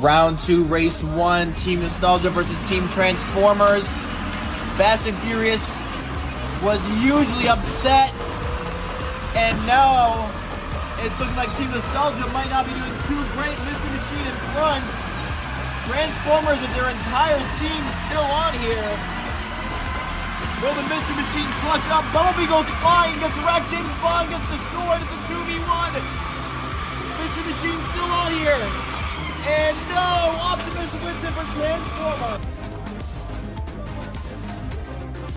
Round 2, Race 1, Team Nostalgia versus Team Transformers. Fast and Furious was hugely upset, and now it's looking like Team Nostalgia might not be doing too great. Mr. Machine in front. Transformers with their entire team still on here. Will the Mr. Machine clutch up? Bumblebee goes flying, gets wrecked, James Bond gets destroyed. It's a 2v1. Mr. Machine's still on here. And no, Optimus wins it for Transformer.